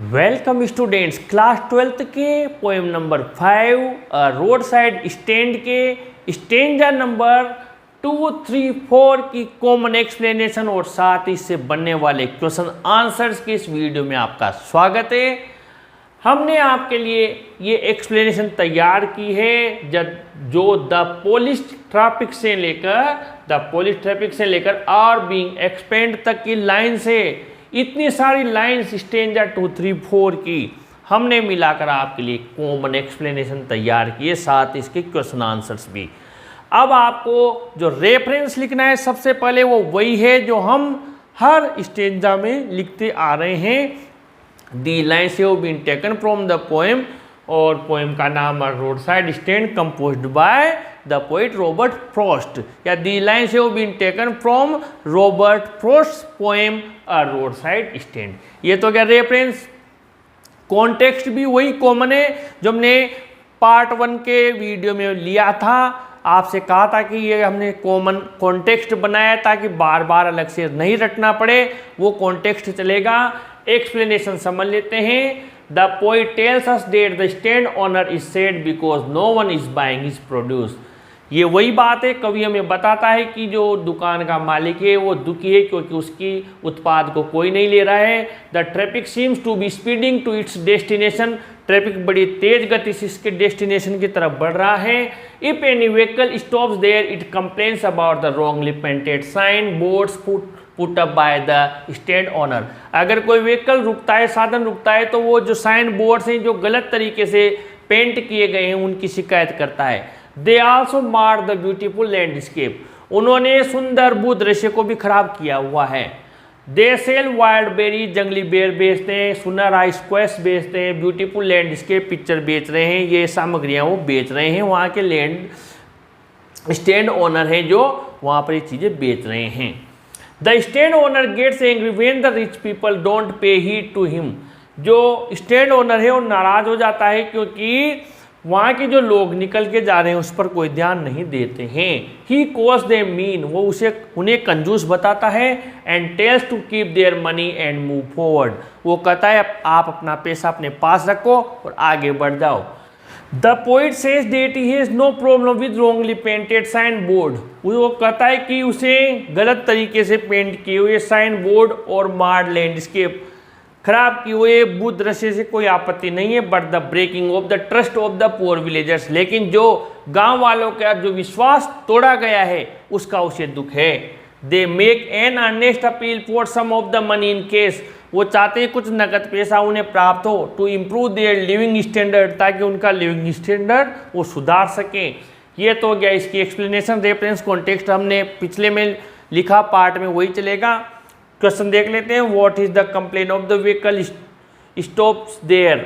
Welcome students, class 12th के poem number 5 road side stand के stanza number 2, 3, 4 की common explanation और साथ ही इससे बनने वाले क्वेश्चन आंसर्स के इस वीडियो में आपका स्वागत है। हमने आपके लिए ये एक्सप्लेनेशन तैयार की है जो द पोलिश ट्रैफिक से लेकर आर बीइंग एक्सपेंड तक की लाइन से इतनी सारी लाइंस स्टेंजा 2, 3, 4 की हमने मिलाकर आपके लिए कॉमन एक्सप्लेनेशन तैयार किए, साथ इसके क्वेश्चन आंसर्स भी। अब आपको जो रेफरेंस लिखना है सबसे पहले वो वही है जो हम हर स्टेंजा में लिखते आ रहे हैं। The lines have been taken from the poem, और पोएम का नाम है roadside stand composed by the poet Robert Frost, या the lines have been taken from Robert Frost poem a roadside stand. ये तो क्या reference. Context भी वही कॉमन है जो हमने पार्ट 1 के वीडियो में लिया था। आपसे कहा था कि ये हमने कॉमन कॉन्टेक्स्ट बनाया ताकि बार बार अलग से नहीं रटना पड़े, वो कॉन्टेक्स्ट चलेगा। एक्सप्लेनेशन समझ लेते हैं। The poet tells us that the stand owner is sad because no one is buying his produce. ये वही बात है, कवि हमें बताता है कि जो दुकान का मालिक है वो दुखी है क्योंकि उसकी उत्पाद को कोई नहीं ले रहा है। The traffic seems to be speeding to its destination, traffic बड़ी तेज गति से इसके डेस्टिनेशन की तरफ बढ़ रहा है। If any vehicle stops there it complains about the wrongly painted sign boards put up by the stand owner. अगर कोई व्हीकल रुकता है, साधन रुकता है, तो वो जो साइन बोर्ड्स हैं जो गलत तरीके से पेंट किए गए हैं उनकी शिकायत करता है। दे आल्सो मार द ब्यूटीफुल लैंडस्केप, उन्होंने सुंदर भू दृश्य को भी खराब किया हुआ है। दे सेल वाइल्ड बेरी, जंगली बेर बेचते हैं, सुनर आइस क्वेस्ट बेचते हैं, ब्यूटीफुल लैंडस्केप पिक्चर बेच रहे हैं, ये सामग्रियाँ वो बेच रहे हैं। वहाँ के लैंड स्टैंड ओनर हैं जो वहाँ पर ये चीज़ें बेच रहे हैं। The stand owner gets angry when the rich people don't pay heed to him, जो स्टैंड ओनर है वो नाराज हो जाता है क्योंकि वहाँ के जो लोग निकल के जा रहे हैं उस पर कोई ध्यान नहीं देते हैं। ही कॉल्स देम मीन, वो उन्हें कंजूस बताता है। And tells to keep their money and move forward, वो कहता है आप अपना पैसा अपने पास रखो और आगे बढ़ जाओ। The poet says that he has no problem with wrongly painted sign board, वो कहता है कि उसे गलत तरीके से पेंट किए हुए साइन बोर्ड और मार्ड लैंडस्केप, खराब किए हुए भू दृश्य से कोई आपत्ति नहीं है। But the breaking of the trust of the poor villagers, लेकिन जो गांव वालों का जो विश्वास तोड़ा गया है उसका उसे दुख है। They make an earnest appeal for some of the money in case, वो चाहते हैं कुछ नकद पैसा उन्हें प्राप्त हो। To improve their living standard, ताकि उनका लिविंग स्टैंडर्ड वो सुधार सकें। ये तो गया इसकी एक्सप्लेनेशन। रेफरेंस कॉन्टेक्स्ट हमने पिछले में लिखा, पार्ट में वही चलेगा। क्वेश्चन देख लेते हैं। What is the complain of the vehicle stops there,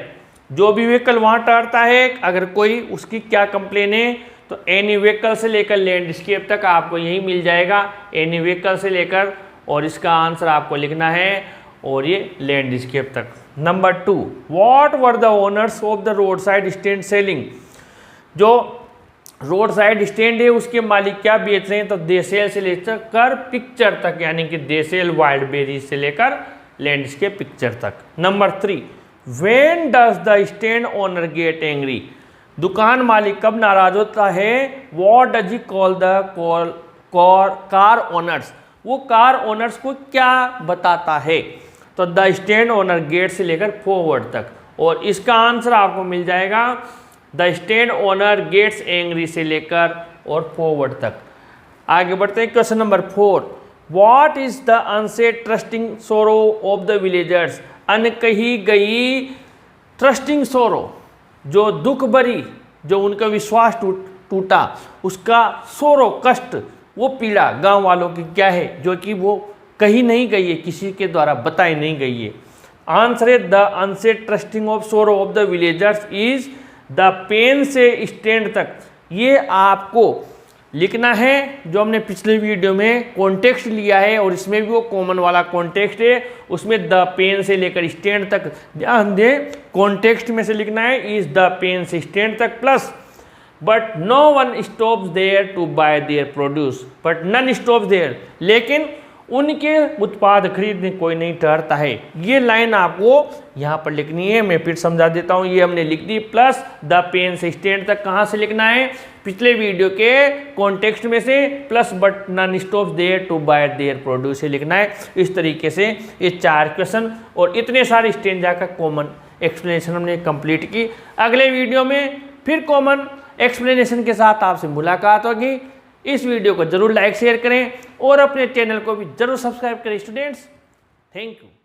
जो भी व्हीकल वहाँ टहरता है अगर कोई, उसकी क्या कंप्लेन है, तो एनी व्हीकल से लेकर लैंडस्केप तक आपको यही मिल जाएगा। एनी व्हीकल से लेकर, और इसका आंसर आपको लिखना है, और ये लैंडस्केप तक। Number 2, what were the owners of the road side stand selling, जो रोड साइड स्टैंड है उसके मालिक क्या बेच रहे हैं, तो देसेल से लेकर पिक्चर तक, यानी कि देसेल वाइल्ड बेरी से लेकर लैंडस्केप पिक्चर तक। Number 3, when does the stand owner get angry, दुकान मालिक कब नाराज होता है। What does he call the car owners, वो कार ओनर्स को क्या बताता है, तो द स्टैंड ओनर गेट से लेकर फॉरवर्ड तक, और इसका आंसर आपको मिल जाएगा the stand owner gets angry से लेकर और फॉरवर्ड तक। आगे बढ़ते हैं। Question number 4, what is the unsaid trusting sorrow of the villagers, अनकही गई ट्रस्टिंग सोरो, जो दुख भरी, जो उनका विश्वास टूटा उसका सोरो, कष्ट, वो पीड़ा गांव वालों की क्या है जो कि वो कही नहीं गई है, किसी के द्वारा बताई नहीं गई है। आंसर है the unsaid trusting of sorrow of the villagers is the pain से स्टैंड तक। ये आपको लिखना है जो हमने पिछले वीडियो में कॉन्टेक्स्ट लिया है, और इसमें भी वो कॉमन वाला कॉन्टेक्स्ट है, उसमें द पेन से लेकर स्टैंड तक ध्यान दें। कॉन्टेक्स्ट में से लिखना है इज द पेन से स्टैंड तक plus but no one stops there to buy their produce, but none stops there, लेकिन उनके उत्पाद खरीदने कोई नहीं ठहरता है। ये लाइन आपको यहाँ पर लिखनी है, मैं फिर समझा देता हूँ। ये हमने लिख दी, प्लस द पेन से स्टैंड तक कहाँ से लिखना है, पिछले वीडियो के कॉन्टेक्स्ट में से, plus but none stops there to buy their produce से लिखना है। इस तरीके से ये 4 क्वेश्चन और इतने सारे स्टैंजा का कॉमन एक्सप्लेनेशन हमने कंप्लीट की। अगले वीडियो में फिर कॉमन एक्सप्लेनेशन के साथ आपसे मुलाकात होगी। इस वीडियो को जरूर लाइक शेयर करें और अपने चैनल को भी जरूर सब्सक्राइब करें स्टूडेंट्स। Thank you.